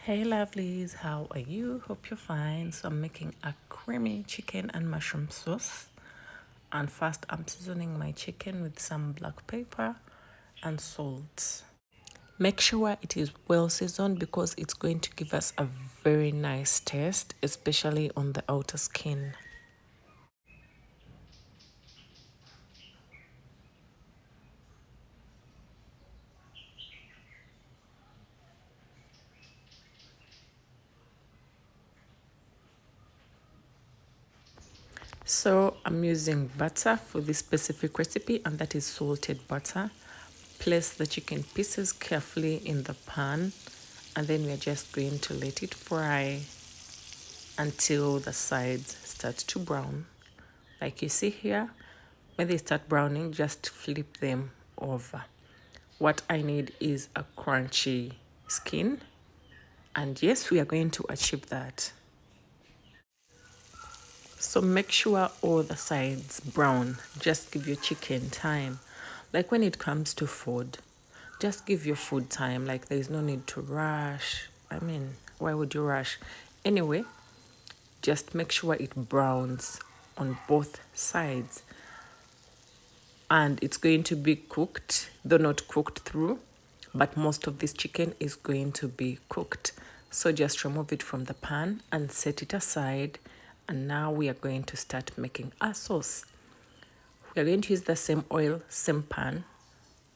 Hey lovelies, how are you? Hope you're fine. So I'm making a creamy chicken and mushroom sauce. And first I'm seasoning my chicken with some black pepper and salt. Make sure it is well seasoned because it's going to give us a very nice taste, especially on the outer skin. So I'm using butter for this specific recipe, and that is salted butter. Place the chicken pieces carefully in the pan, and then we're just going to let it fry until the sides start to brown. Like you see here, when they start browning, just flip them over. What I need is a crunchy skin, and yes, we are going to achieve that. So make sure all the sides brown. Just give your chicken time. Like when it comes to food, just give your food time. Like there's no need to rush. I mean, why would you rush? Anyway, just make sure it browns on both sides. And it's going to be cooked, though not cooked through, but most of this chicken is going to be cooked. So just remove it from the pan and set it aside. And now we are going to start making our sauce. We are going to use the same oil, same pan.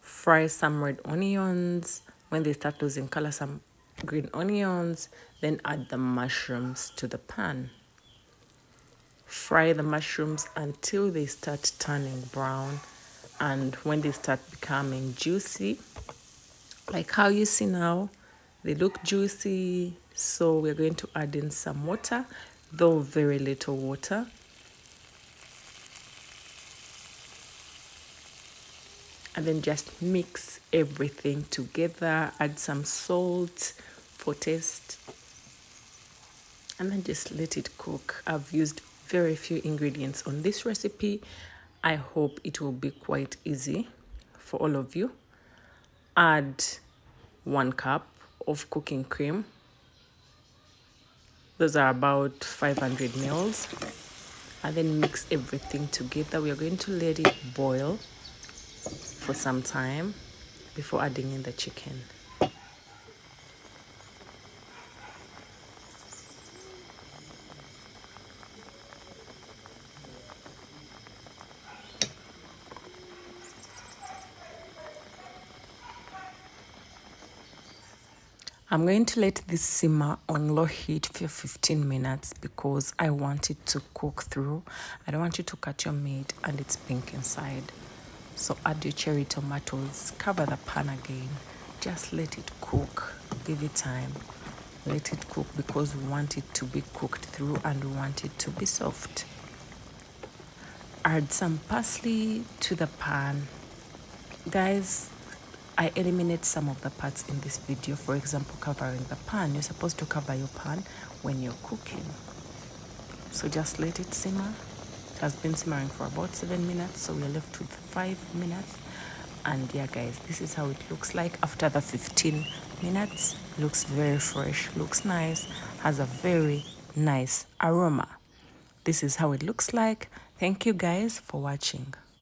Fry some red onions. When they start losing color, some green onions. Then add the mushrooms to the pan. Fry the mushrooms until they start turning brown. And when they start becoming juicy, like how you see now, they look juicy. So we're going to add in some water, though very little water. And then just mix everything together, add some salt for taste, and then just let it cook. I've used very few ingredients on this recipe. I hope it will be quite easy for all of you. Add 1 cup of cooking cream. Those are about 500 mils. And then mix everything together. We are going to let it boil for some time before adding in the chicken. I'm going to let this simmer on low heat for 15 minutes because I want it to cook through. I don't want you to cut your meat and it's pink inside. So add your cherry tomatoes, cover the pan again. Just let it cook. Give it time. Let it cook because we want it to be cooked through and we want it to be soft. Add some parsley to the pan. Guys, I eliminate some of the parts in this video. For example, covering the pan. You're supposed to cover your pan when you're cooking. So just let it simmer. It has been simmering for about 7 minutes, so we're left with 5 minutes. And yeah guys, this is how it looks like after the 15 minutes. Looks very fresh, looks nice, has a very nice aroma. This is how it looks like. Thank you guys for watching.